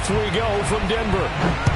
Off we go from Denver.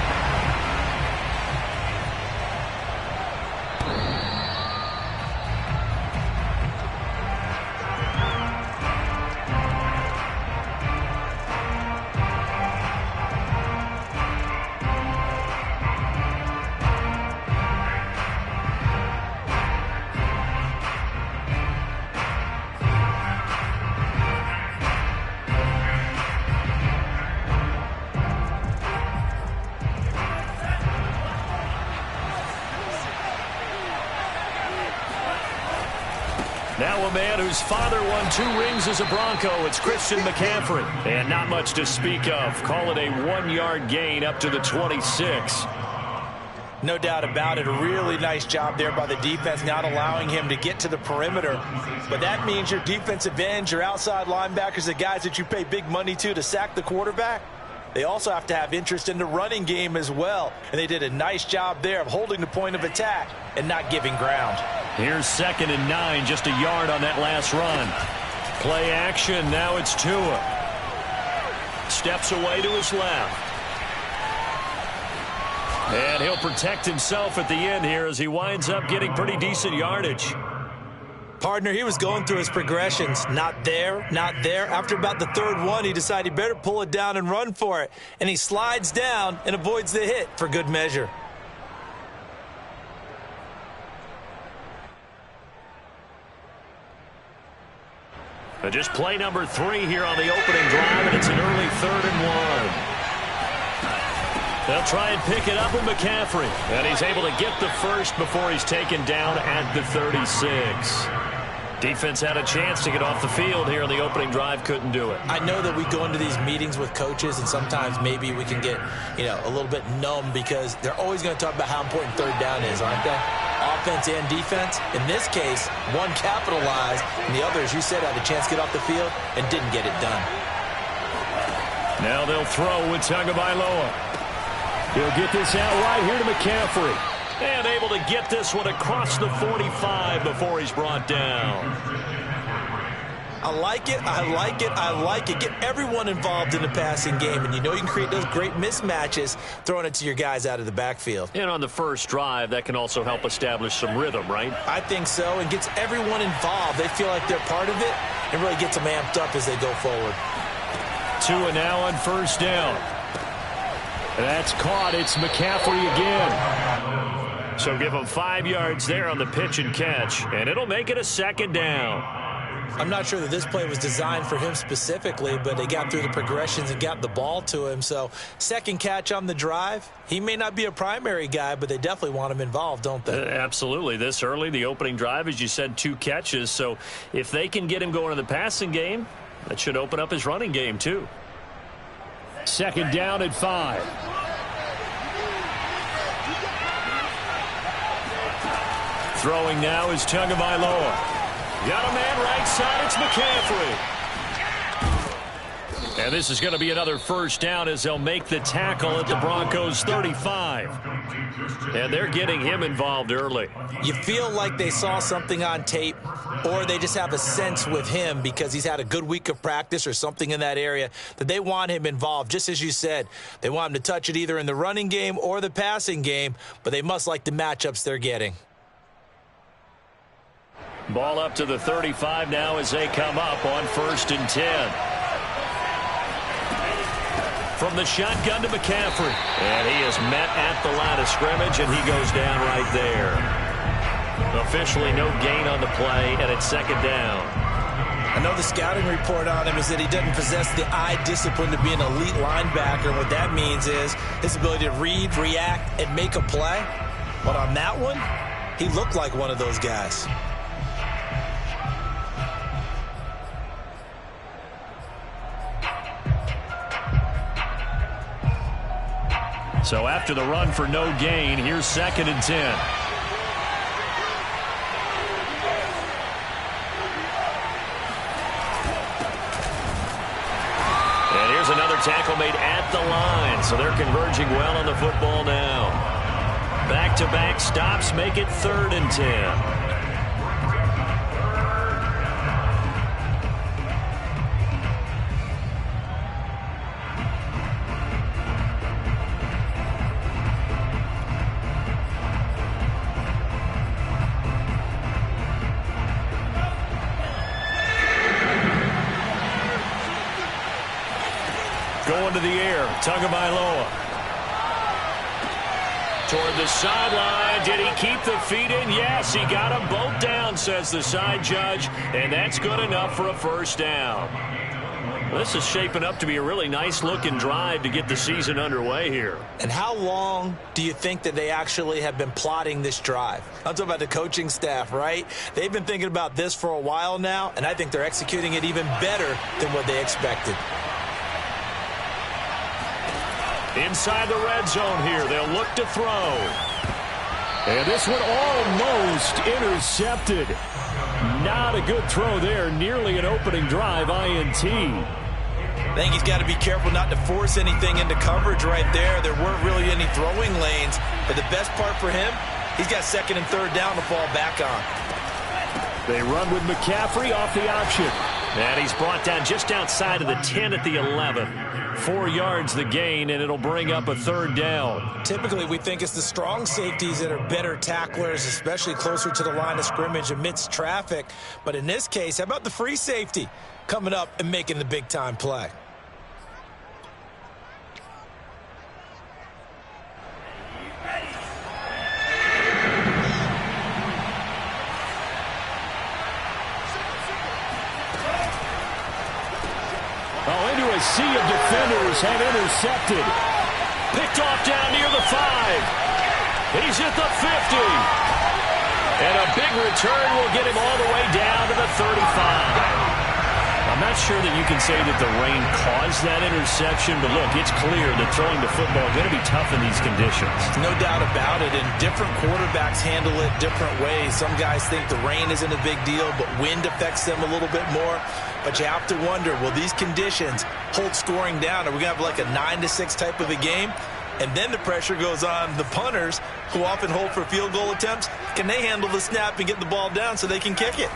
Now a man whose father won 2 rings as a Bronco. It's Christian McCaffrey. And not much to speak of. Call it a 1-yard gain up to the 26. No doubt about it. A really nice job there by the defense, not allowing him to get to the perimeter. But that means your defensive ends, your outside linebackers, the guys that you pay big money to sack the quarterback, they also have to have interest in the running game as well. And they did a nice job there of holding the point of attack and not giving ground. Here's 2nd and 9, just a yard on that last run. Play action, now it's Tua. Steps away to his left. And he'll protect himself at the end here as he winds up getting pretty decent yardage. Partner, he was going through his progressions. Not there, not there. After about the 3rd one, he decided he better pull it down and run for it. And he slides down and avoids the hit for good measure. Just play number 3 here on the opening drive, and it's an early 3rd and 1. They'll try and pick it up with McCaffrey. And he's able to get the first before he's taken down at the 36. Defense had a chance to get off the field here on the opening drive, couldn't do it. I know that we go into these meetings with coaches, and sometimes maybe we can get, a little bit numb because they're always going to talk about how important 3rd down is, aren't they? Offense and defense. In this case, one capitalized, and the other, as you said, had a chance to get off the field and didn't get it done. Now they'll throw with Tagovailoa. He'll get this out right here to McCaffrey. And able to get this one across the 45 before he's brought down. I like it, I like it, I like it. Get everyone involved in the passing game, and you can create those great mismatches throwing it to your guys out of the backfield. And on the first drive, that can also help establish some rhythm, right? I think so, and gets everyone involved. They feel like they're part of it and really gets them amped up as they go forward. Tua now on 1st down. That's caught. It's McCaffrey again. So give him 5 yards there on the pitch and catch, and it'll make it a 2nd down. I'm not sure that this play was designed for him specifically, but they got through the progressions and got the ball to him. So 2nd catch on the drive. He may not be a primary guy, but they definitely want him involved, don't they? Absolutely. This early, the opening drive, as you said, 2 catches. So if they can get him going in the passing game, that should open up his running game too. 2nd down at 5. Throwing now is Tagovailoa. Got a man right side. It's McCaffrey. And this is going to be another 1st down as they'll make the tackle at the Broncos 35. And they're getting him involved early. You feel like they saw something on tape, or they just have a sense with him because he's had a good week of practice or something in that area that they want him involved. Just as you said, they want him to touch it either in the running game or the passing game, but they must like the matchups they're getting. Ball up to the 35 now as they come up on 1st and 10. From the shotgun to McCaffrey. And he is met at the line of scrimmage, and he goes down right there. Officially no gain on the play, and it's 2nd down. I know the scouting report on him is that he doesn't possess the eye discipline to be an elite linebacker. What that means is his ability to read, react, and make a play. But on that one, he looked like one of those guys. So after the run for no gain, here's 2nd and 10. And here's another tackle made at the line. So they're converging well on the football now. Back-to-back stops make it 3rd and 10. Going to the air. Tagovailoa. Toward the sideline. Did he keep the feet in? Yes, he got them both down, says the side judge. And that's good enough for a first down. This is shaping up to be a really nice-looking drive to get the season underway here. And how long do you think that they actually have been plotting this drive? I'm talking about the coaching staff, right? They've been thinking about this for a while now, and I think they're executing it even better than what they expected. Inside the red zone here, they'll look to throw. And this one almost intercepted. Not a good throw there. Nearly an opening drive INT. I think he's got to be careful not to force anything into coverage right there. There weren't really any throwing lanes. But the best part for him, he's got second and third down to fall back on. They run with McCaffrey off the option. And he's brought down just outside of the 10 at the 11. 4 yards the gain, and it'll bring up a third down. Typically, we think it's the strong safeties that are better tacklers, especially closer to the line of scrimmage amidst traffic. But in this case, how about the free safety coming up and making the big-time play? Into a sea of defenders have intercepted. Picked off down near the 5. He's at the 50. And a big return will get him all the way down to the 35. I'm not sure that you can say that the rain caused that interception, but look, it's clear that throwing the football is going to be tough in these conditions. No doubt about it, and different quarterbacks handle it different ways. Some guys think the rain isn't a big deal, but wind affects them a little bit more. But you have to wonder, will these conditions hold scoring down? Are we going to have like a 9-6 type of a game? And then the pressure goes on the punters, who often hold for field goal attempts. Can they handle the snap and get the ball down so they can kick it?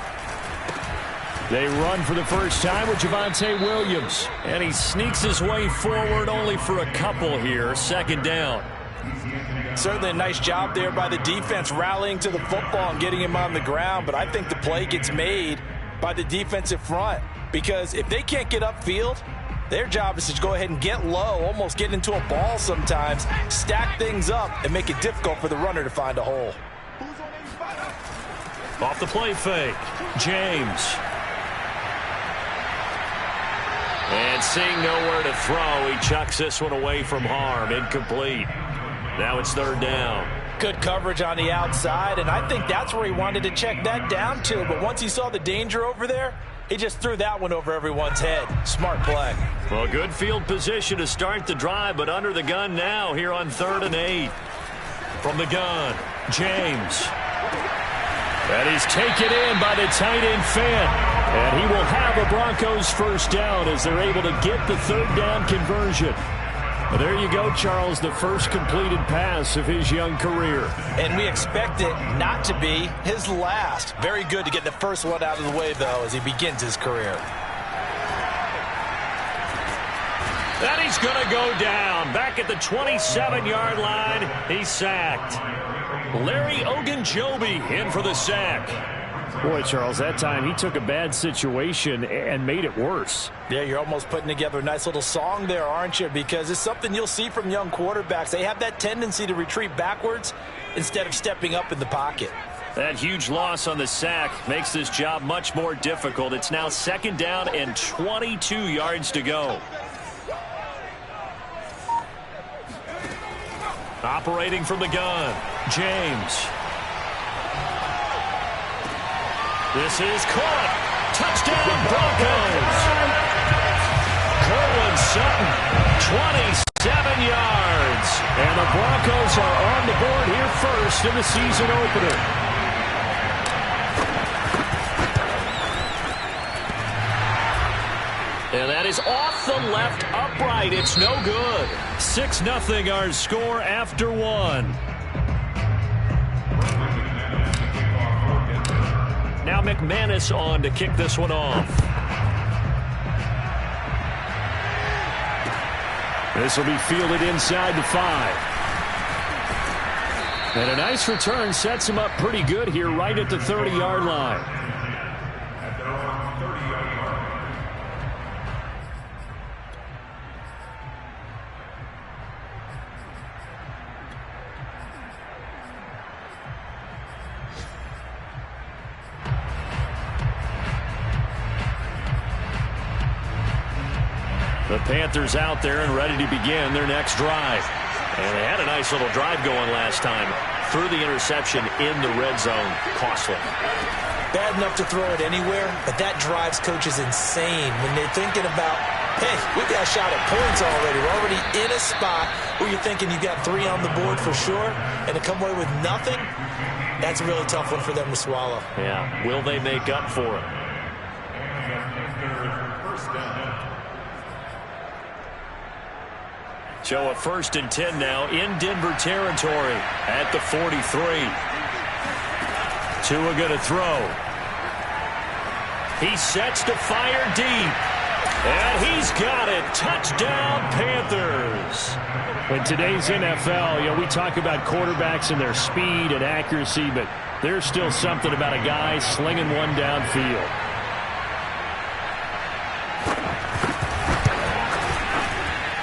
They run for the first time with Javonte Williams. And he sneaks his way forward only for a couple here. Second down. Certainly a nice job there by the defense rallying to the football and getting him on the ground. But I think the play gets made by the defensive front. Because if they can't get upfield, their job is to go ahead and get low, almost get into a ball sometimes, stack things up, and make it difficult for the runner to find a hole. Off the play fake, James. And seeing nowhere to throw, he chucks this one away from harm. Incomplete. Now it's third down. Good coverage on the outside, and I think that's where he wanted to check that down to. But once he saw the danger over there, he just threw that one over everyone's head. Smart play. Well, good field position to start the drive, but under the gun now here on 3rd and 8. From the gun, James. And he's taken in by the tight end Fant. And he will have a Broncos first down as they're able to get the third down conversion. Well, there you go, Charles, the first completed pass of his young career. And we expect it not to be his last. Very good to get the first one out of the way, though, as he begins his career. And he's going to go down. Back at the 27-yard line, he's sacked. Larry Ogunjobi in for the sack. Boy, Charles, that time he took a bad situation and made it worse. Yeah, you're almost putting together a nice little song there, aren't you? Because it's something you'll see from young quarterbacks. They have that tendency to retreat backwards instead of stepping up in the pocket. That huge loss on the sack makes this job much more difficult. It's now second down and 22 yards to go. Operating from the gun, James. This is caught. Touchdown, Broncos. Cortland Sutton, 27 yards. And the Broncos are on the board here first in the season opener. And that is off the left upright. It's no good. 6-0 our score after one. Now McManus on to kick this one off. This will be fielded inside the 5. And a nice return sets him up pretty good here right at the 30-yard line. The Panthers out there and ready to begin their next drive. And they had a nice little drive going last time. Threw the interception in the red zone. Costly. Bad enough to throw it anywhere, but that drives coaches insane when they're thinking about, hey, we got a shot at points already. We're already in a spot where you're thinking you got 3 on the board for sure, and to come away with nothing, that's a really tough one for them to swallow. Yeah, will they make up for it? So a 1st and 10 now in Denver territory at the 43. Tua going to throw. He sets to fire deep. And he's got it. Touchdown, Panthers. In today's NFL, we talk about quarterbacks and their speed and accuracy, but there's still something about a guy slinging one downfield.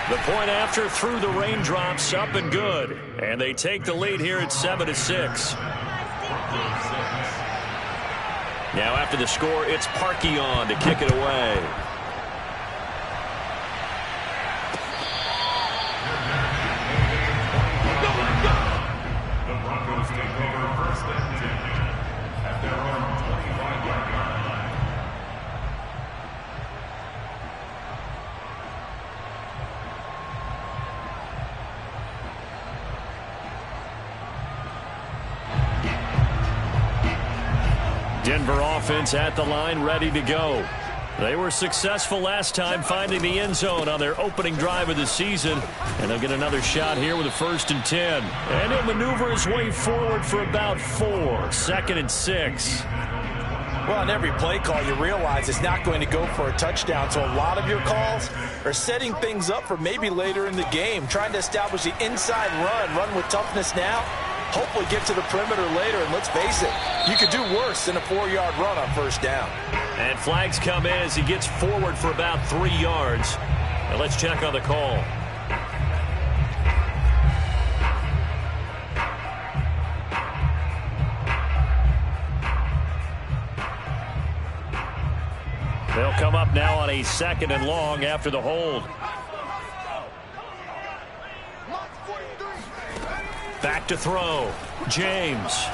The point after through the raindrops, up and good. And they take the lead here at 7-6. Now after the score, it's Parkey on to kick it away. The Broncos take over 1st and 10 at their own 25-yard line. Denver offense at the line, ready to go. They were successful last time finding the end zone on their opening drive of the season. And they'll get another shot here with a 1st and 10. And he'll maneuver his way forward for about 4. 2nd and 6. Well, on every play call, you realize it's not going to go for a touchdown. So a lot of your calls are setting things up for maybe later in the game, trying to establish the inside run with toughness now. Hopefully get to the perimeter later, and let's face it, you could do worse than a 4-yard run on 1st down. And flags come in as he gets forward for about 3 yards. Now let's check on the call. They'll come up now on a 2nd and long after the hold. Back to throw. James.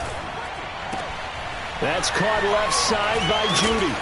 That's caught left side by Judy.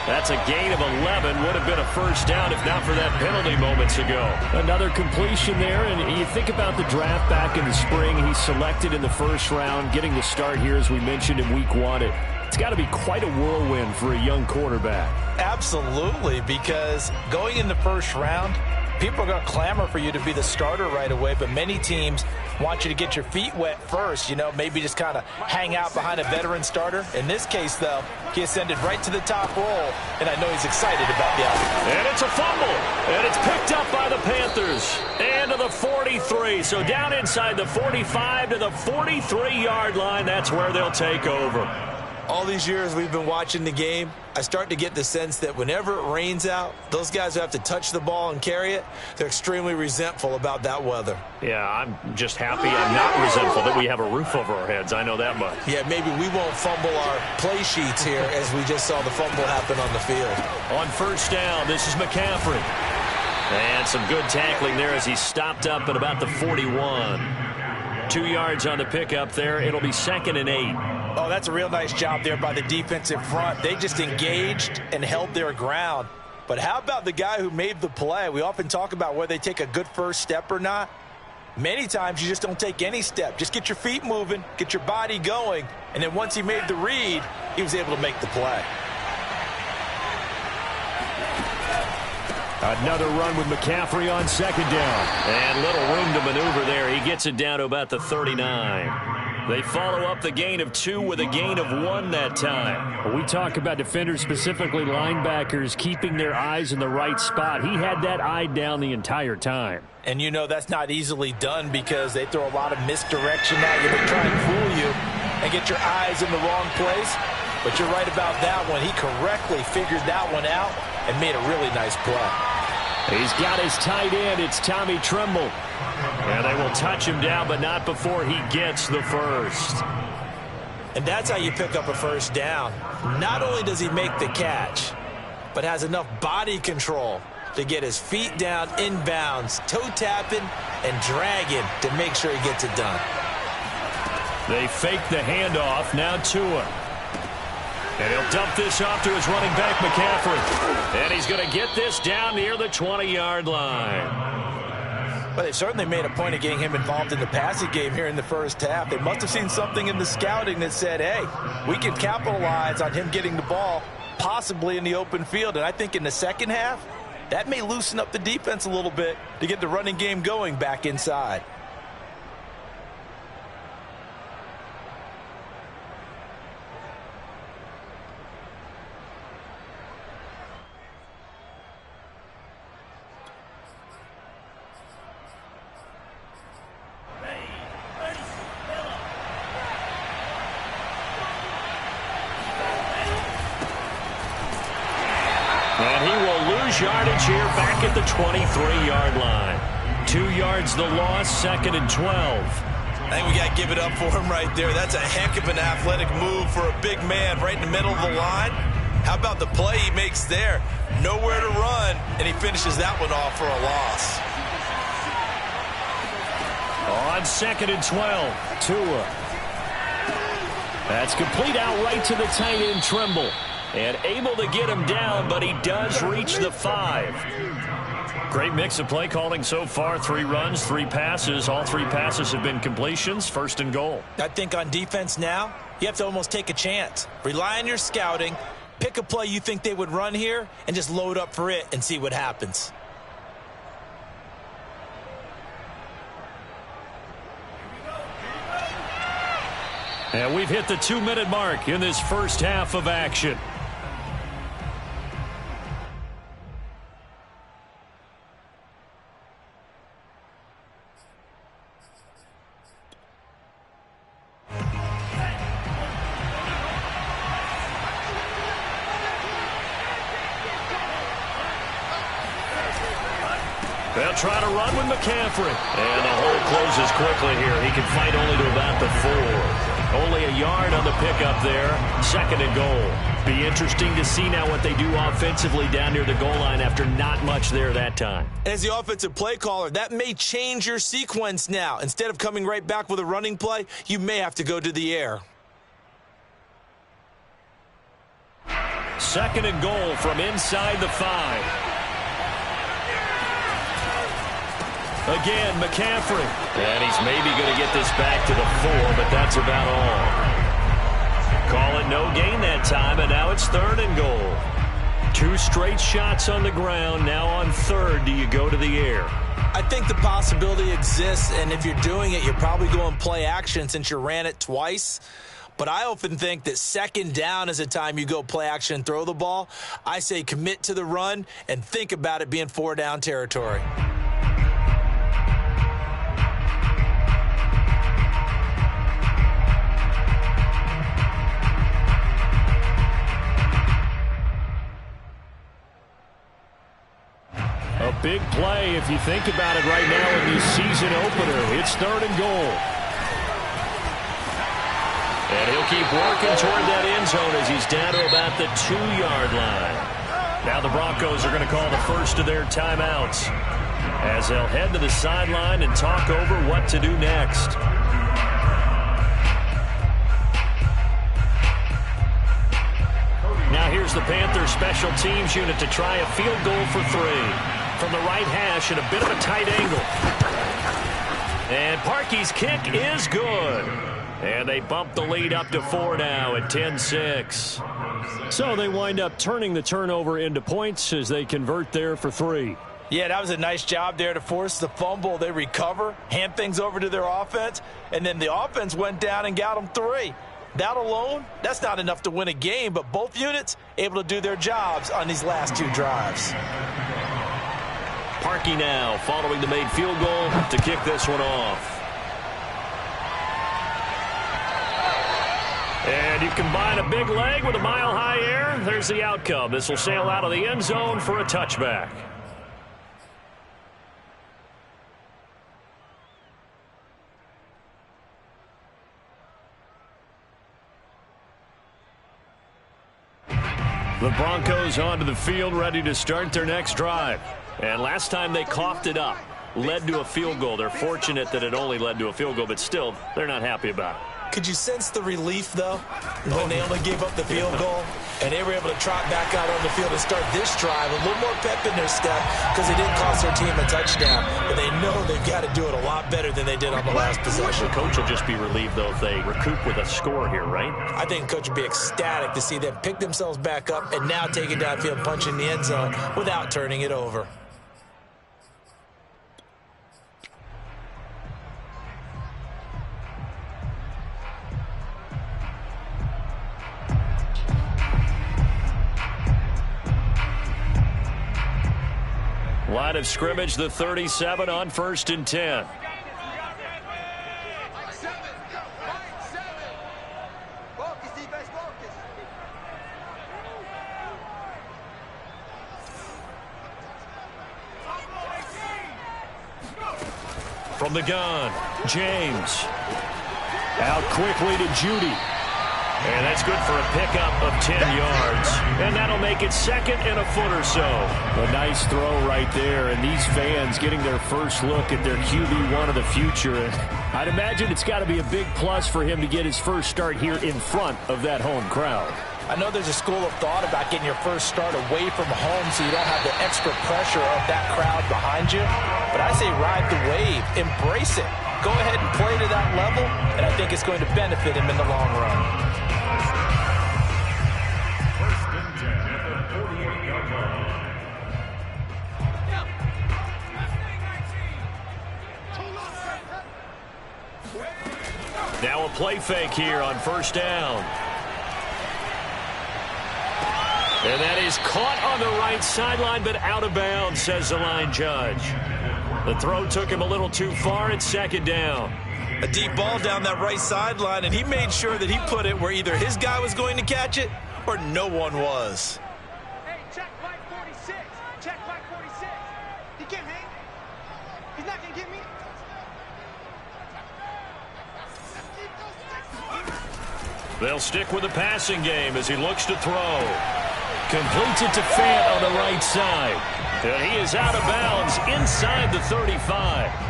That's a gain of 11. Would have been a 1st down if not for that penalty moments ago. Another completion there, and you think about the draft back in the spring. He's selected in the 1st round, getting the start here, as we mentioned, in week 1. It's got to be quite a whirlwind for a young quarterback. Absolutely, because going in the 1st round, people are going to clamor for you to be the starter right away, but many teams want you to get your feet wet first, maybe just kind of hang out behind a veteran starter. In this case, though, he ascended right to the top roll, and I know he's excited about the outcome. And it's a fumble, and it's picked up by the Panthers. And to the 43, so down inside the 45 to the 43-yard line. That's where they'll take over. All these years we've been watching the game, I start to get the sense that whenever it rains out, those guys who have to touch the ball and carry it, they're extremely resentful about that weather. Yeah, I'm just happy I'm not resentful that we have a roof over our heads. I know that much. Yeah, maybe we won't fumble our play sheets here as we just saw the fumble happen on the field. On 1st down, this is McCaffrey. And some good tackling there as he stopped up at about the 41. 2 yards on the pickup there. It'll be 2nd and 8. Oh, that's a real nice job there by the defensive front. They just engaged and held their ground. But how about the guy who made the play? We often talk about whether they take a good 1st step or not. Many times you just don't take any step. Just get your feet moving, get your body going, and then once he made the read, he was able to make the play. Another run with McCaffrey on 2nd down. And little room to maneuver there. He gets it down to about the 39. They follow up the gain of 2 with a gain of 1 that time. When we talk about defenders, specifically linebackers, keeping their eyes in the right spot. He had that eye down the entire time. And that's not easily done because they throw a lot of misdirection at you. They try and fool you and get your eyes in the wrong place. But you're right about that one. He correctly figured that one out and made a really nice play. He's got his tight end. It's Tommy Tremble. And they will touch him down, but not before he gets the 1st. And that's how you pick up a 1st down. Not only does he make the catch, but has enough body control to get his feet down inbounds, toe tapping and dragging to make sure he gets it done. They fake the handoff. Now Tua. And he'll dump this off to his running back, McCaffrey. And he's going to get this down near the 20-yard line. Well, they certainly made a point of getting him involved in the passing game here in the first half. They must have seen something in the scouting that said, hey, we can capitalize on him getting the ball possibly in the open field. And I think in the second half, that may loosen up the defense a little bit to get the running game going back inside. And he will lose yardage here back at the 23-yard line. 2 yards the loss, 2nd and 12. I think we got to give it up for him right there. That's a heck of an athletic move for a big man right in the middle of the line. How about the play he makes there? Nowhere to run, and he finishes that one off for a loss. On 2nd and 12, Tua. That's complete out right to the tight end, Trimble. And able to get him down, but he does reach the 5. Great mix of play calling so far. 3 runs, 3 passes. All 3 passes have been completions. 1st and goal. I think on defense now, you have to almost take a chance. Rely on your scouting. Pick a play you think they would run here and just load up for it and see what happens. And we've hit the 2-minute mark in this first half of action. They'll try to run with McCaffrey. And the hole closes quickly here. He can fight only to about the 4. Only a yard on the pickup there. 2nd and goal. Be interesting to see now what they do offensively down near the goal line after not much there that time. As the offensive play caller, that may change your sequence now. Instead of coming right back with a running play, you may have to go to the air. 2nd and goal from inside the 5. Again, McCaffrey. And he's maybe going to get this back to the 4, but that's about all. Call it no gain that time, and now it's 3rd and goal. 2 straight shots on the ground. Now on 3rd, do you go to the air? I think the possibility exists, and if you're doing it, you're probably going play action since you ran it twice. But I often think that 2nd down is the time you go play action and throw the ball. I say commit to the run and think about it being 4-down territory. A big play if you think about it right now in the season opener. It's 3rd and goal. And he'll keep working toward that end zone as he's down to about the 2-yard line. Now the Broncos are going to call the first of their timeouts as they'll head to the sideline and talk over what to do next. Now here's the Panthers special teams unit to try a field goal for 3. From the right hash at a bit of a tight angle. And Parkey's kick is good. And they bump the lead up to 4 now at 10-6. So they wind up turning the turnover into points as they convert there for 3. Yeah, that was a nice job there to force the fumble. They recover, hand things over to their offense, and then the offense went down and got them 3. That alone, that's not enough to win a game, but both units able to do their jobs on these last 2 drives. Parkey now following the made field goal to kick this one off. And you combine a big leg with a mile-high air, there's the outcome. This will sail out of the end zone for a touchback. The Broncos onto the field ready to start their next drive. And last time they coughed it up, led to a field goal. They're fortunate that it only led to a field goal, but still, they're not happy about it. Could you sense the relief, though, when they only gave up the field goal and they were able to trot back out on the field and start this drive? A little more pep in their step because they didn't cost their team a touchdown. But they know they've got to do it a lot better than they did on the last possession. The coach will just be relieved, though, if they recoup with a score here, right? I think the coach would be ecstatic to see them pick themselves back up and now take it downfield, punch in the end zone without turning it over. Line of scrimmage, the 37 on 1st and 10. From the gun, James. Out quickly to Judy. And that's good for a pickup of 10 yards. And that'll make it 2nd and a foot or so. A nice throw right there. And these fans getting their first look at their QB1 of the future. And I'd imagine it's got to be a big plus for him to get his first start here in front of that home crowd. I know there's a school of thought about getting your first start away from home so you don't have the extra pressure of that crowd behind you. But I say ride the wave. Embrace it. Go ahead and play to that level, and I think it's going to benefit him in the long run. Now a play fake here on 1st down. And that is caught on the right sideline, but out of bounds, says the line judge. The throw took him a little too far. It's 2nd down. A deep ball down that right sideline, and he made sure that he put it where either his guy was going to catch it or no one was. Hey, check flight 46. Check flight 46. He can't hang. He's not going to get me. They'll stick with the passing game as he looks to throw. Completes it to Fant on the right side. And he is out of bounds inside the 35.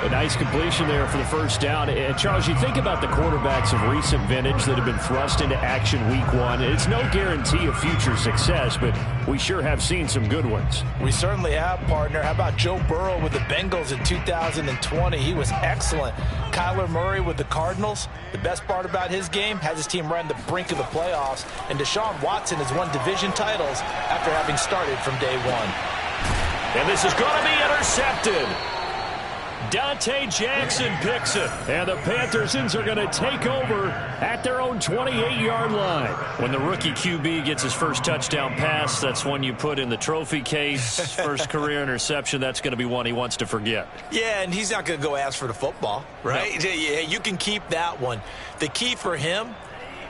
A nice completion there for the first down. And Charles, you think about the quarterbacks of recent vintage that have been thrust into action week 1. It's no guarantee of future success, but we sure have seen some good ones. We certainly have, partner. How about Joe Burrow with the Bengals in 2020? He was excellent. Kyler Murray with the Cardinals. The best part about his game, has his team right on the brink of the playoffs. And Deshaun Watson has won division titles after having started from day one. And this is going to be intercepted. Dante Jackson picks it. And the Panthersons are going to take over at their own 28-yard line. When the rookie QB gets his first touchdown pass, that's one you put in the trophy case. First career interception, that's going to be one he wants to forget. Yeah, and he's not going to go ask for the football, right? No. Yeah, you can keep that one. The key for him,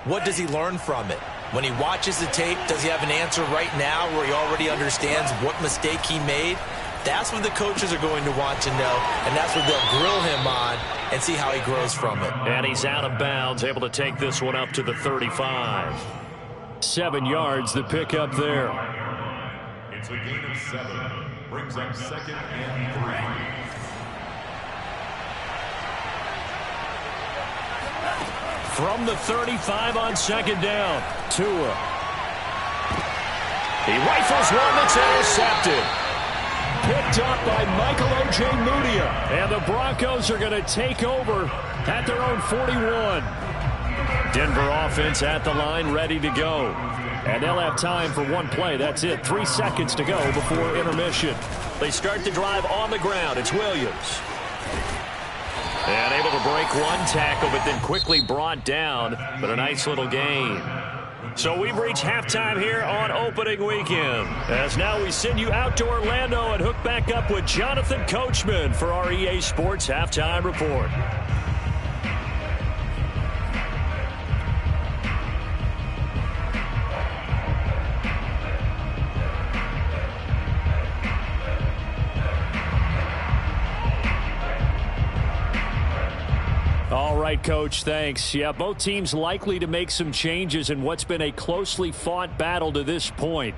what does he learn from it? When he watches the tape, does he have an answer right now where he already understands what mistake he made? That's what the coaches are going to want to know, and that's what they'll grill him on and see how he grows from it. And he's out of bounds, able to take this one up to the 35. 7 yards, the pickup there. It's a gain of 7. Brings up 2nd and 3. From the 35 on 2nd down, Tua. He rifles one that's intercepted. Picked up by Michael Ojemudia. And the Broncos are going to take over at their own 41. Denver offense at the line, ready to go. And they'll have time for one play. That's it. 3 seconds to go before intermission. They start the drive on the ground. It's Williams. And able to break one tackle, but then quickly brought down. But a nice little gain. So we've reached halftime here on opening weekend. As now we send you out to Orlando and hook back up with Jonathan Coachman for our EA Sports Halftime Report. All right, Coach, thanks. Yeah, both teams likely to make some changes in what's been a closely fought battle to this point.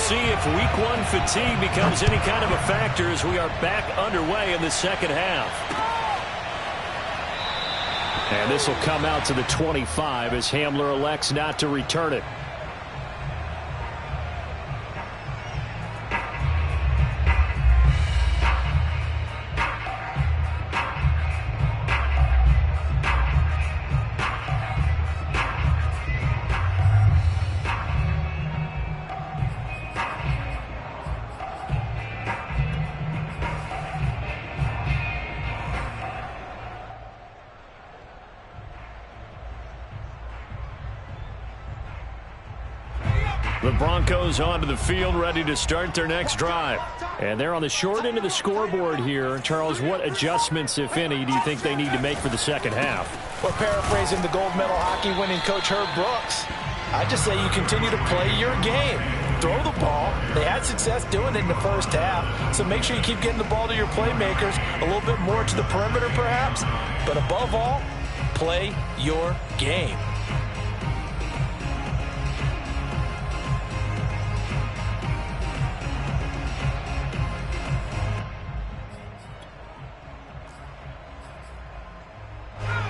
see if week one fatigue becomes any kind of a factor as we are back underway in the second half. And this will come out to the 25 as Hamler elects not to return it. The Broncos onto the field, ready to start their next drive. And they're on the short end of the scoreboard here. Charles, what adjustments, if any, do you think they need to make for the second half? Well, paraphrasing the gold medal hockey winning coach Herb Brooks, I just say you continue to play your game. Throw the ball. They had success doing it in the first half, so make sure you keep getting the ball to your playmakers, a little bit more to the perimeter perhaps, but above all, play your game.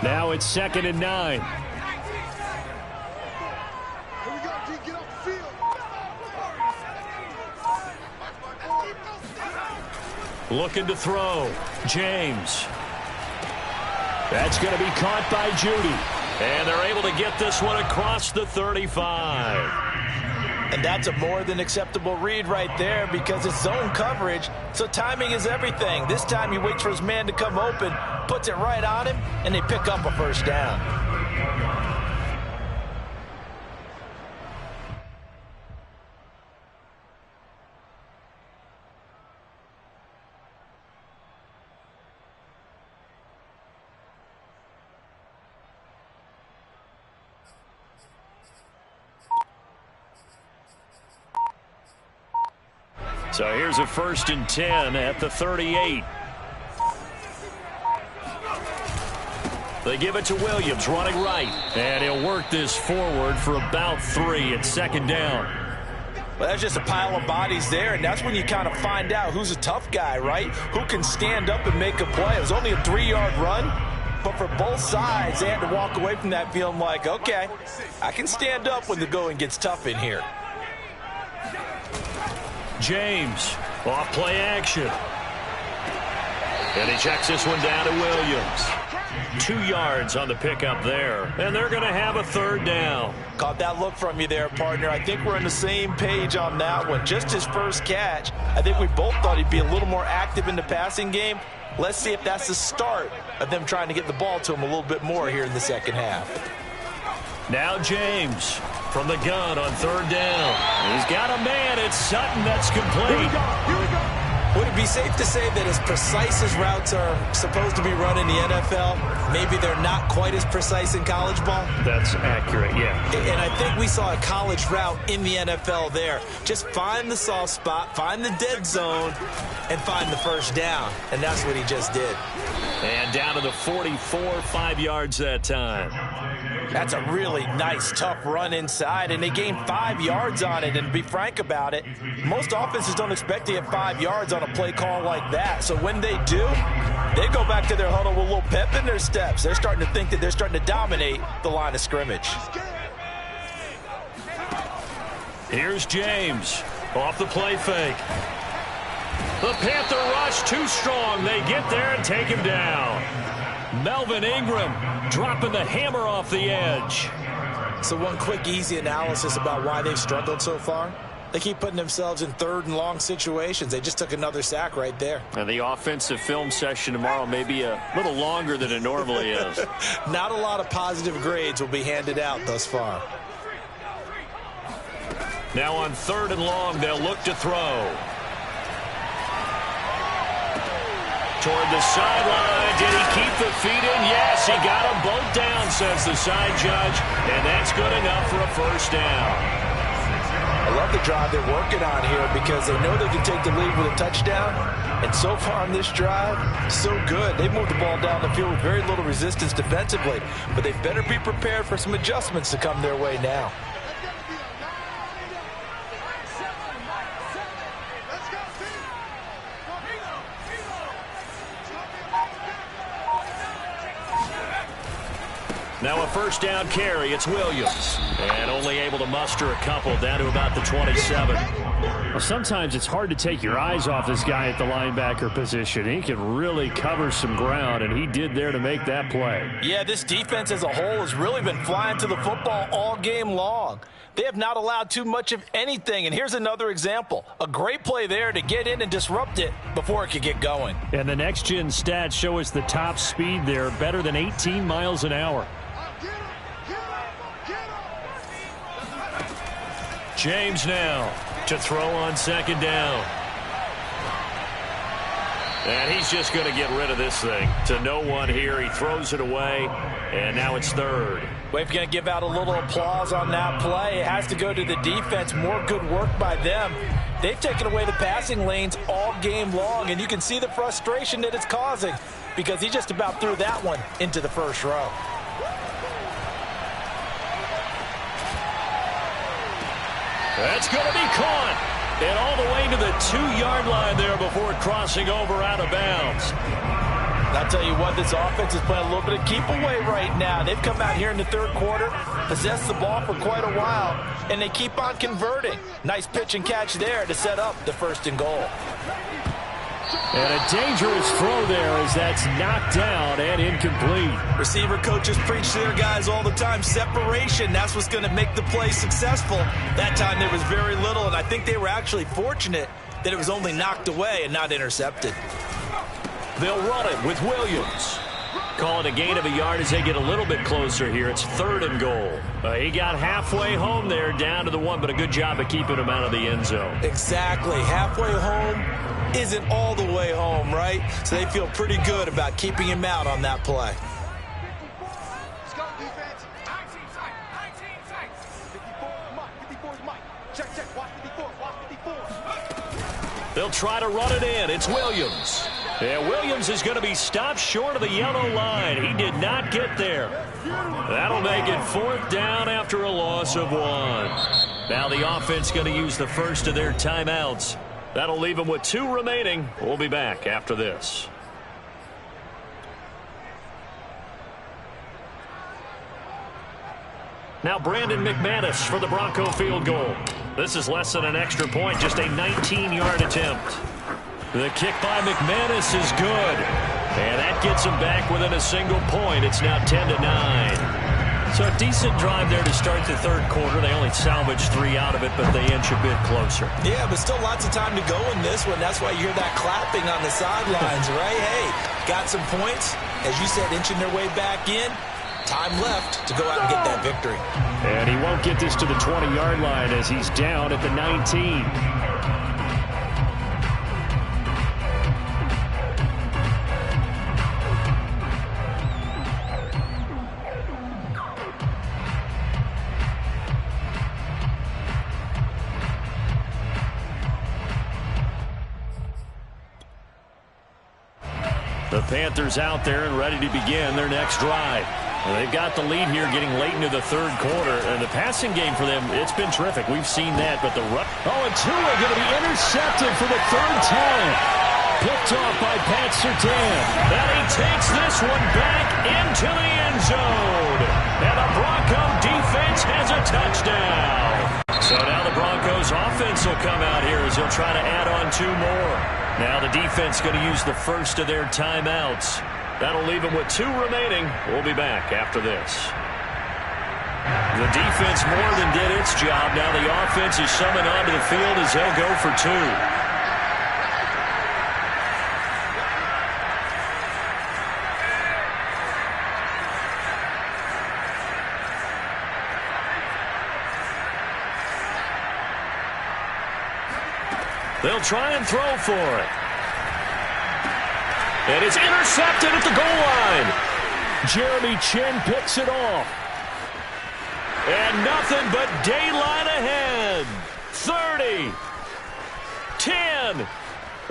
Now it's 2nd and 9. Looking to throw. James. That's going to be caught by Judy. And they're able to get this one across the 35. And that's a more than acceptable read right there because it's zone coverage, so timing is everything. This time he waits for his man to come open, puts it right on him, and they pick up a first down. So here's a 1st and 10 at the 38. They give it to Williams, running right. And he'll work this forward for about 3 at 2nd down. Well, that's just a pile of bodies there, and that's when you kind of find out who's a tough guy, right? Who can stand up and make a play. It was only a 3-yard run, but for both sides, they had to walk away from that feeling like, okay, I can stand up when the going gets tough in here. James, off play action. And he checks this one down to Williams. 2 yards on the pickup there. And they're going to have a 3rd down. Caught that look from you there, partner. I think we're on the same page on that one. Just his first catch. I think we both thought he'd be a little more active in the passing game. Let's see if that's the start of them trying to get the ball to him a little bit more here in the second half. Now James from the gun on 3rd down. He's got a man. It's Sutton that's complete. Here we go. Would it be safe to say that as precise as routes are supposed to be run in the NFL, maybe they're not quite as precise in college ball? That's accurate, yeah. And I think we saw a college route in the NFL there. Just find the soft spot, find the dead zone, and find the first down. And that's what he just did. And down to the 44, 5 yards that time. That's a really nice, tough run inside, and they gained 5 yards on it. And to be frank about it, most offenses don't expect to get 5 yards on a play call like that. So when they do, they go back to their huddle with a little pep in their steps. They're starting to think that they're starting to dominate the line of scrimmage. Here's James off the play fake. The Panther rush too strong. They get there and take him down. Melvin Ingram dropping the hammer off the edge. So one quick, easy analysis about why they've struggled so far. They keep putting themselves in 3rd and long situations. They just took another sack right there. And the offensive film session tomorrow may be a little longer than it normally is. Not a lot of positive grades will be handed out thus far. Now on 3rd and long, they'll look to throw. Toward the sideline. Did he keep the feet in? Yes, he got them both down, says the side judge. And that's good enough for a first down. I love the drive they're working on here because they know they can take the lead with a touchdown. And so far on this drive, so good. They've moved the ball down the field with very little resistance defensively. But they better be prepared for some adjustments to come their way now. Now a first down carry. It's Williams. And only able to muster a couple down to about the 27. Well, sometimes it's hard to take your eyes off this guy at the linebacker position. He can really cover some ground, and he did there to make that play. Yeah, this defense as a whole has really been flying to the football all game long. They have not allowed too much of anything, and here's another example. A great play there to get in and disrupt it before it could get going. And the next-gen stats show us the top speed there, better than 18 miles an hour. James now to throw on second down. And he's just going to get rid of this thing to no one here. He throws it away, and now it's third. We're going to give out a little applause on that play. It has to go to the defense. More good work by them. They've taken away the passing lanes all game long, and you can see the frustration that it's causing because he just about threw that one into the first row. That's going to be caught. And all the way to the 2-yard line there before crossing over out of bounds. I'll tell you what, this offense is playing a little bit of keep away right now. They've come out here in the third quarter, possessed the ball for quite a while, and they keep on converting. Nice pitch and catch there to set up the first and goal. And a dangerous throw there as that's knocked down and incomplete. Receiver coaches preach to their guys all the time. Separation, that's what's going to make the play successful. That time there was very little, and I think they were actually fortunate that it was only knocked away and not intercepted. They'll run it with Williams. Call it a gain of a yard as they get a little bit closer here. It's third and goal. He got halfway home there, down to the 1, but a good job of keeping him out of the end zone. Exactly. Halfway home isn't all the way home, right? So they feel pretty good about keeping him out on that play. Let's go, defense. 19 sight. 19 sight. 54 is Mike. 54 is Mike. Check, check. Watch 54. Watch 54. They'll try to run it in. It's Williams. And Williams is going to be stopped short of the yellow line. He did not get there. That'll make it fourth down after a loss of 1. Now the offense going to use the first of their timeouts. That'll leave them with 2 remaining. We'll be back after this. Now Brandon McManus for the Bronco field goal. This is less than an extra point, just a 19-yard attempt. The kick by McManus is good. And that gets him back within a single point. It's now 10-9. So a decent drive there to start the third quarter. They only salvaged 3 out of it, but they inch a bit closer. Yeah, but still lots of time to go in this one. That's why you hear that clapping on the sidelines, right? Hey, got some points. As you said, inching their way back in. Time left to go out and get that victory. And he won't get this to the 20-yard line as he's down at the 19. The Panthers out there and ready to begin their next drive. Well, they've got the lead here getting late into the third quarter. And the passing game for them, it's been terrific. We've seen that. But the and Tua going to be intercepted for the third time. Picked off by Pat Surtain. And he takes this one back into the end zone. And the Bronco defense has a touchdown. So now the Broncos offense will come out here as they'll try to add on 2 more. Now the defense going to use the first of their timeouts. That'll leave them with 2 remaining. We'll be back after this. The defense more than did its job. Now the offense is summoned onto the field as they'll go for 2. They'll try and throw for it. And it's intercepted at the goal line. Jeremy Chin picks it off. And nothing but daylight ahead. 30. 10.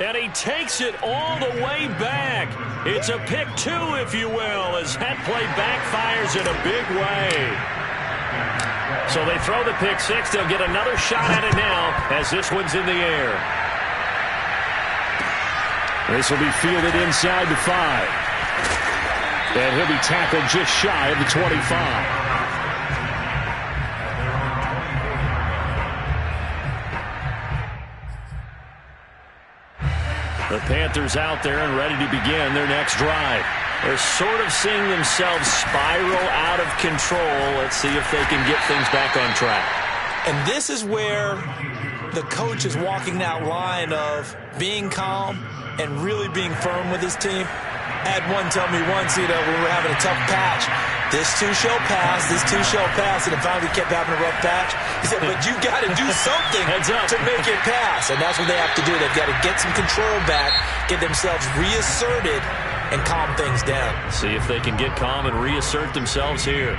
And he takes it all the way back. It's a pick 2, if you will, as that play backfires in a big way. So they throw the pick 6. They'll get another shot at it now as this one's in the air. This will be fielded inside the 5. And he'll be tackled just shy of the 25. The Panthers out there and ready to begin their next drive. They're sort of seeing themselves spiral out of control. Let's see if they can get things back on track. And this is where the coach is walking that line of being calm and really being firm with his team. I had one tell me once, when we were having a tough patch, this too shall pass, this too shall pass, and then finally we kept having a rough patch. He said, but you got to do something to make it pass, and that's what they have to do. They've got to get some control back, get themselves reasserted, and calm things down. See if they can get calm and reassert themselves here.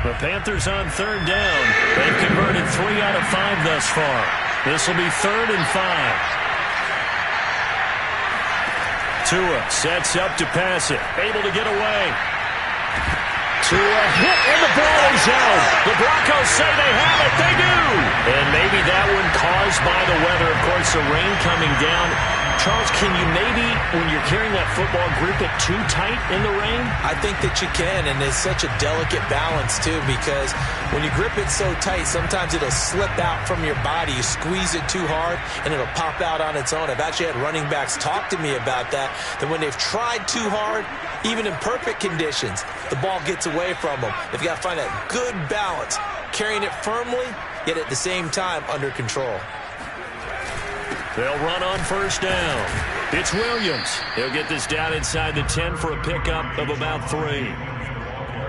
The Panthers on third down. They've converted 3 out of 5 thus far. This will be 3rd and 5. Tua sets up to pass it. Able to get away. Tua hit, and the ball is out. The Broncos say they have it. They do. And maybe that one caused by the weather. Of course, the rain coming down. Charles, can you maybe, when you're carrying that football, grip it too tight in the rain? I think that you can, and it's such a delicate balance, too, because when you grip it so tight, sometimes it'll slip out from your body. You squeeze it too hard, and it'll pop out on its own. I've actually had running backs talk to me about that when they've tried too hard, even in perfect conditions, the ball gets away from them. They've got to find that good balance, carrying it firmly, yet at the same time under control. They'll run on first down. It's Williams. He'll get this down inside the 10 for a pickup of about 3.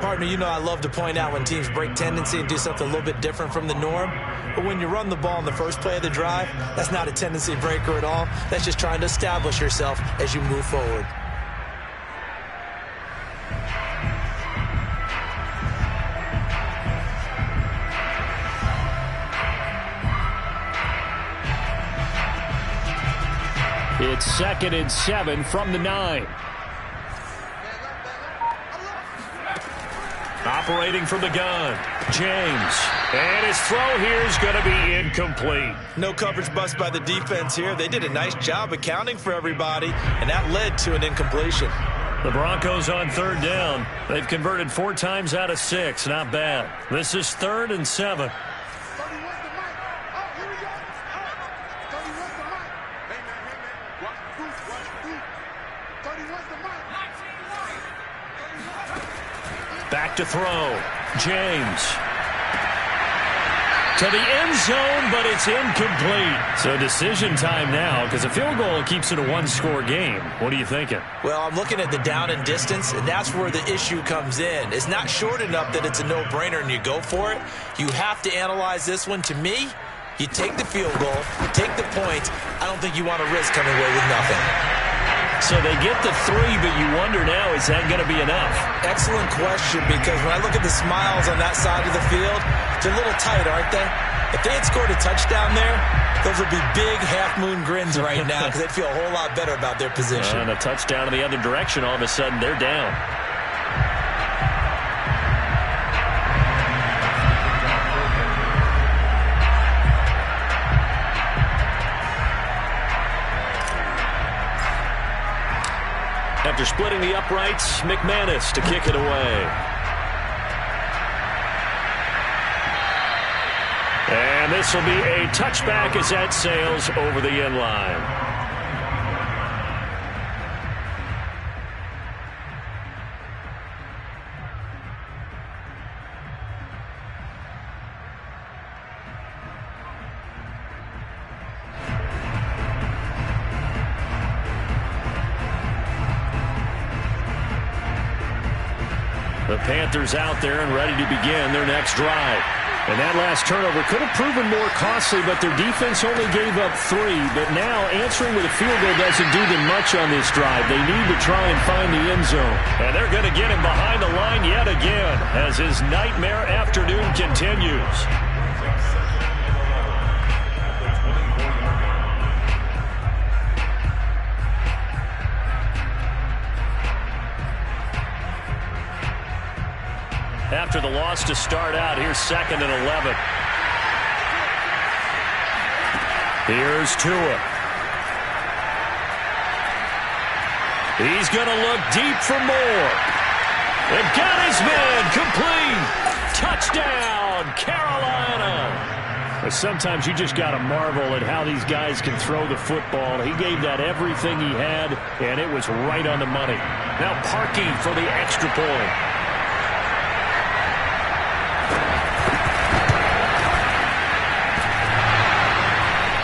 Partner, I love to point out when teams break tendency and do something a little bit different from the norm. But when you run the ball in the first play of the drive, that's not a tendency breaker at all. That's just trying to establish yourself as you move forward. It's 2nd and 7 from the 9. Operating from the gun, James. And his throw here is going to be incomplete. No coverage bust by the defense here. They did a nice job accounting for everybody, and that led to an incompletion. The Broncos on third down. They've converted 4 times out of 6. Not bad. This is 3rd and 7. Back to throw. James. To the end zone, but it's incomplete. So decision time now, because a field goal keeps it a 1-score game. What are you thinking? Well, I'm looking at the down and distance, and that's where the issue comes in. It's not short enough that it's a no-brainer and you go for it. You have to analyze this one. To me, you take the field goal, you take the points. I don't think you want to risk coming away with nothing. So they get the 3, but you wonder now, is that going to be enough? Excellent question, because when I look at the smiles on that side of the field, they're a little tight, aren't they? If they had scored a touchdown there, those would be big half-moon grins right now because they'd feel a whole lot better about their position. And a touchdown in the other direction, all of a sudden they're down. After splitting the uprights, McManus to kick it away. And this will be a touchback as that sails over the end line. The Panthers out there and ready to begin their next drive. And that last turnover could have proven more costly, but their defense only gave up 3. But now answering with a field goal doesn't do them much on this drive. They need to try and find the end zone. And they're going to get him behind the line yet again as his nightmare afternoon continues. After the loss to start out, here's 2nd and 11. Here's Tua. He's going to look deep for more. They've got his man complete. Touchdown, Carolina. Sometimes you just got to marvel at how these guys can throw the football. He gave that everything he had, and it was right on the money. Now Parkey for the extra point.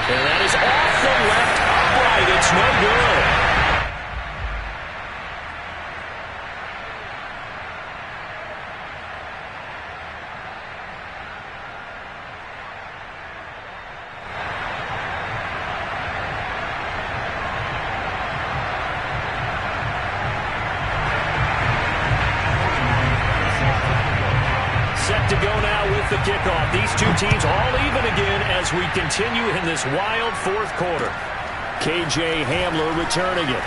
And that is off the left upright. It's no good. The kickoff. These two teams all even again as we continue in this wild fourth quarter. KJ Hamler returning it.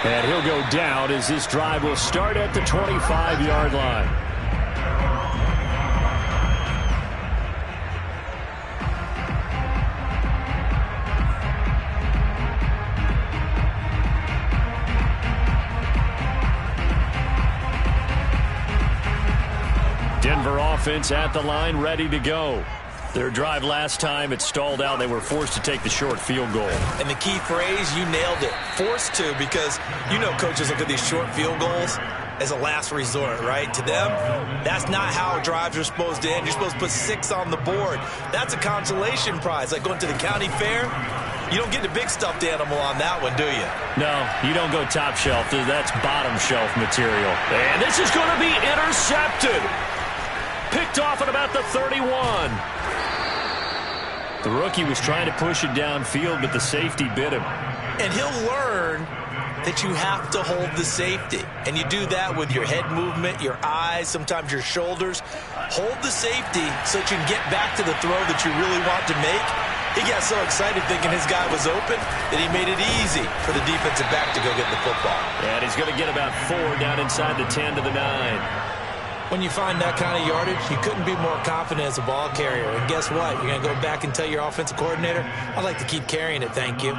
And he'll go down as this drive will start at the 25-yard line. Denver offense at the line, ready to go. Their drive last time, it stalled out. They were forced to take the short field goal. And the key phrase, you nailed it. Forced to, because you know coaches look at these short field goals as a last resort, right? To them, that's not how drives are supposed to end. You're supposed to put 6 on the board. That's a consolation prize, like going to the county fair. You don't get the big stuffed animal on that one, do you? No, you don't go top shelf. That's bottom shelf material. And this is going to be intercepted. Picked off at about the 31. The rookie was trying to push it downfield, but the safety bit him. And he'll learn that you have to hold the safety. And you do that with your head movement, your eyes, sometimes your shoulders. Hold the safety so that you can get back to the throw that you really want to make. He got so excited thinking his guy was open that he made it easy for the defensive back to go get the football. And he's going to get about 4 down inside the 10 to the 9. When you find that kind of yardage, you couldn't be more confident as a ball carrier. And guess what? You're going to go back and tell your offensive coordinator, I'd like to keep carrying it, thank you.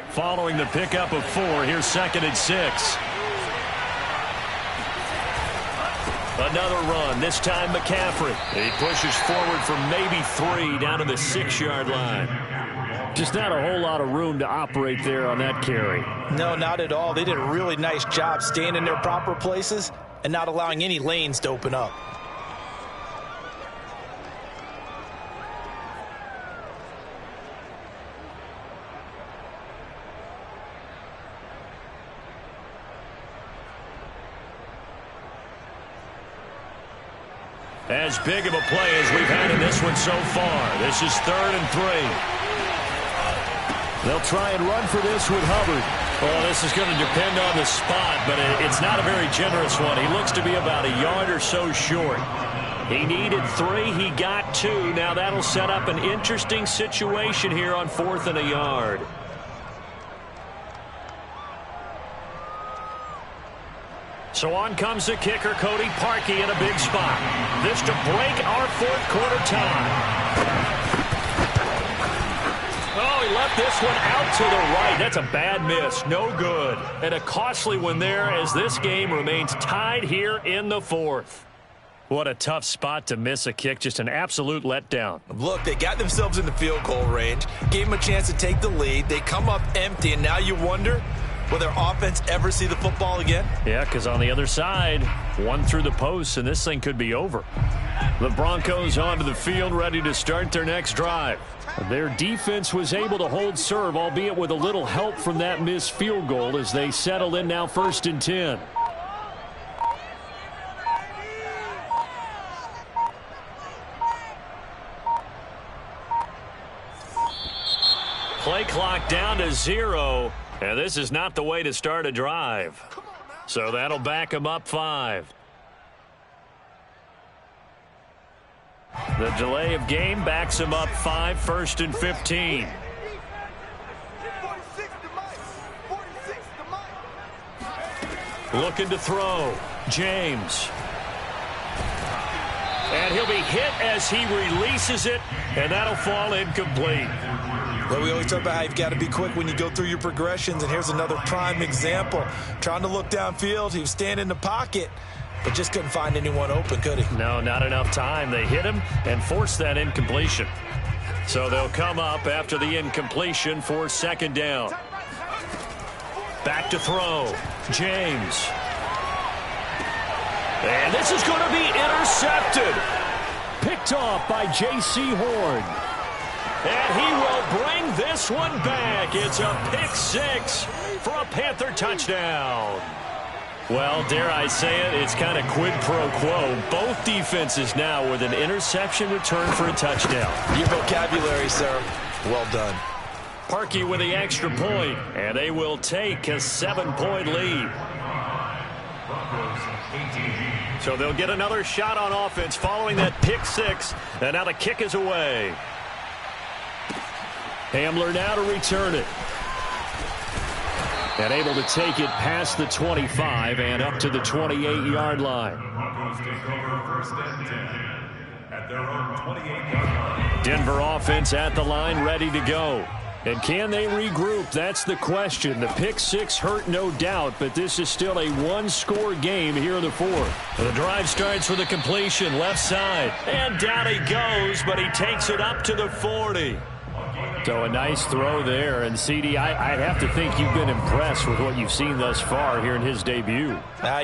Following the pickup of 4, here's 2nd and 6. Another run, this time McCaffrey. He pushes forward for maybe 3 down to the 6-yard line. Just not a whole lot of room to operate there on that carry. No, not at all. They did a really nice job staying in their proper places and not allowing any lanes to open up. As big of a play as we've had in this one so far. This is 3rd and 3. They'll try and run for this with Hubbard. Well, this is going to depend on the spot, but it's not a very generous one. He looks to be about a yard or so short. He needed 3. He got 2. Now that'll set up an interesting situation here on 4th and a yard. So on comes the kicker, Cody Parkey, in a big spot. This to break our fourth quarter tie. Oh, he left this one out to the right. That's a bad miss. No good. And a costly one there as this game remains tied here in the fourth. What a tough spot to miss a kick. Just an absolute letdown. Look, they got themselves in the field goal range. Gave them a chance to take the lead. They come up empty, and now you wonder, will their offense ever see the football again? Yeah, because on the other side, one through the post, and this thing could be over. The Broncos onto the field, ready to start their next drive. Their defense was able to hold serve, albeit with a little help from that missed field goal as they settle in now 1st and 10. Play clock down to 0. And this is not the way to start a drive. So that'll back him up 5. The delay of game backs him up 5, 1st and 15. 46 to Mike. 46 to Mike. Looking to throw. James. And he'll be hit as he releases it, and that'll fall incomplete. Well, we always talk about how you've got to be quick when you go through your progressions, and here's another prime example. Trying to look downfield, he was standing in the pocket, but just couldn't find anyone open, could he? No, not enough time. They hit him and forced that incompletion. So they'll come up after the incompletion for 2nd down. Back to throw. James. And this is going to be intercepted. Picked off by J.C. Horn. And he will bring this one back. It's a pick 6 for a Panther touchdown. Well, dare I say it, it's kind of quid pro quo. Both defenses now with an interception return for a touchdown. Your vocabulary, sir. Well done. Parkey with the extra point, and they will take a 7-point lead. So they'll get another shot on offense following that pick 6, and now the kick is away. Hamler now to return it. And able to take it past the 25 and up to the 28-yard line. Broncos take over 1st and 10 at their own 28-yard line. Denver offense at the line, ready to go. And can they regroup? That's the question. The pick 6 hurt, no doubt, but this is still a one-score game here in the 4th. The drive starts with a completion, left side. And down he goes, but he takes it up to the 40. So a nice throw there. And, CD, I'd have to think you've been impressed with what you've seen thus far here in his debut.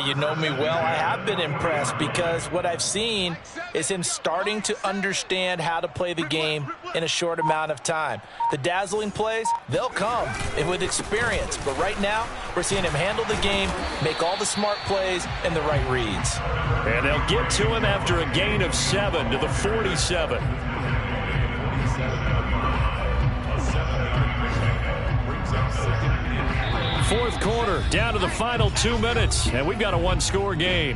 You know me well. I have been impressed because what I've seen is him starting to understand how to play the game in a short amount of time. The dazzling plays, they'll come and with experience. But right now, we're seeing him handle the game, make all the smart plays, and the right reads. And they'll get to him after a gain of 7 to the 47. Fourth quarter, down to the final 2 minutes, and we've got a one-score game.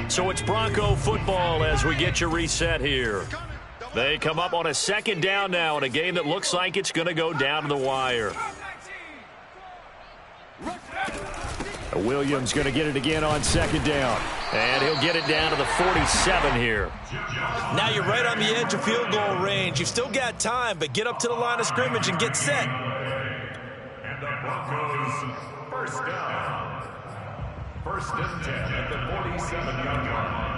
So it's Bronco football as we get you reset here. They come up on a 2nd down now in a game that looks like it's going to go down to the wire. Williams going to get it again on 2nd down. And he'll get it down to the 47 here. Now you're right on the edge of field goal range. You've still got time, but get up to the line of scrimmage and get set. And the Broncos 1st down. 1st and 10 at the 47-yard line.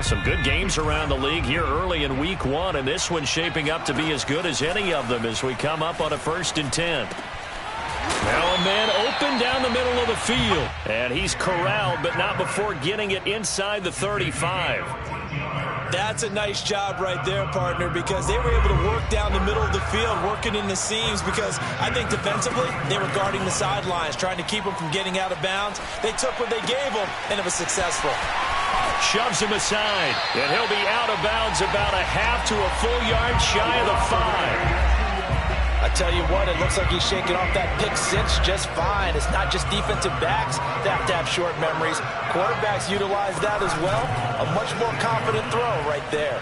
Some good games around the league here early in week 1, and this one's shaping up to be as good as any of them as we come up on a 1st and 10. Now a man open down the middle of the field, and he's corralled, but not before getting it inside the 35. That's a nice job right there, partner, because they were able to work down the middle of the field, working in the seams, because I think defensively they were guarding the sidelines, trying to keep them from getting out of bounds. They took what they gave them, and it was successful. Shoves him aside, and he'll be out of bounds about a half to a full yard shy of the 5. I tell you what, it looks like he's shaking off that pick 6 just fine. It's not just defensive backs that have to have short memories. Quarterbacks utilize that as well. A much more confident throw right there.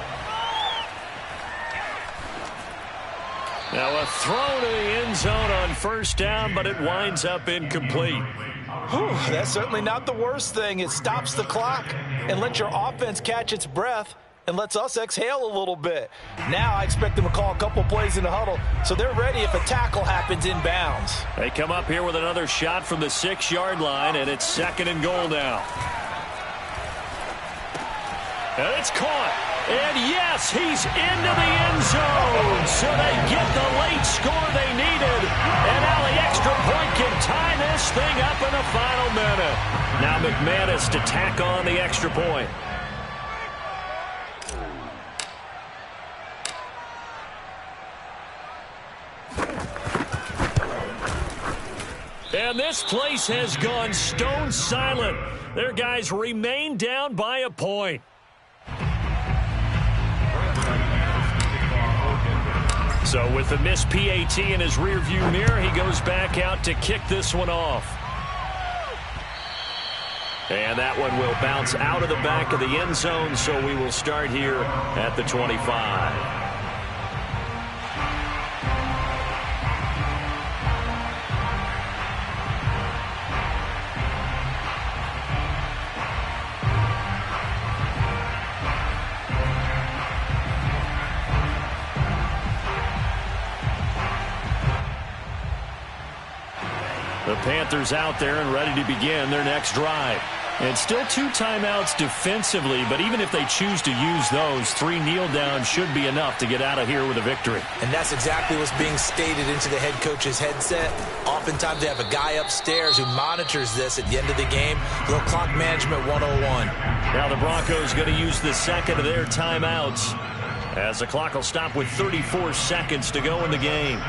Now a throw to the end zone on 1st down, but it winds up incomplete. Whew, that's certainly not the worst thing. It stops the clock and lets your offense catch its breath and lets us exhale a little bit. Now I expect them to call a couple plays in the huddle so they're ready if a tackle happens inbounds. They come up here with another shot from the 6-yard line, and it's 2nd and goal now. And it's caught. And yes, he's into the end zone. So they get the late score they needed. And now the extra point can tie this thing up in the final minute. Now McManus to tack on the extra point. And this place has gone stone silent. Their guys remain down by a point. So with the missed PAT in his rearview mirror, he goes back out to kick this one off. And that one will bounce out of the back of the end zone, so we will start here at the 25. The Panthers out there and ready to begin their next drive. And still 2 timeouts defensively, but even if they choose to use those, 3 kneel downs should be enough to get out of here with a victory. And that's exactly what's being stated into the head coach's headset. Oftentimes they have a guy upstairs who monitors this at the end of the game. A little clock management 101. Now the Broncos going to use the second of their timeouts as the clock will stop with 34 seconds to go in the game.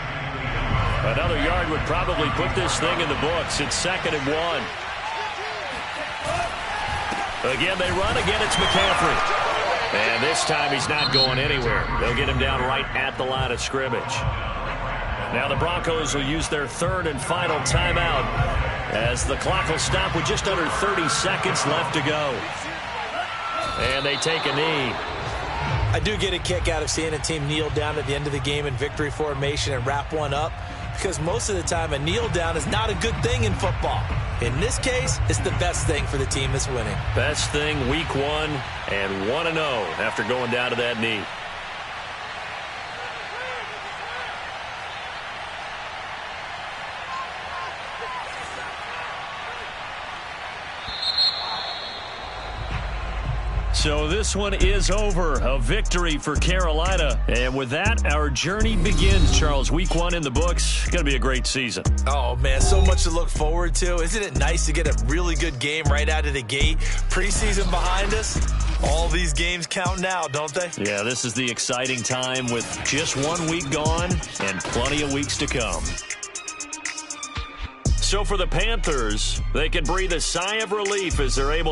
Another yard would probably put this thing in the books. It's 2nd and 1. Again, they run. Again, it's McCaffrey. And this time he's not going anywhere. They'll get him down right at the line of scrimmage. Now the Broncos will use their 3rd and final timeout as the clock will stop with just under 30 seconds left to go. And they take a knee. I do get a kick out of seeing a team kneel down at the end of the game in victory formation and wrap one up, because most of the time a kneel down is not a good thing in football. In this case, it's the best thing for the team that's winning. Best thing week 1 and 1-0 after going down to that knee. So this one is over. A victory for Carolina. And with that, our journey begins, Charles. Week 1 in the books. Going to be a great season. Oh, man, so much to look forward to. Isn't it nice to get a really good game right out of the gate? Preseason behind us. All these games count now, don't they? Yeah, this is the exciting time with just 1 week gone and plenty of weeks to come. So for the Panthers, they can breathe a sigh of relief as they're able to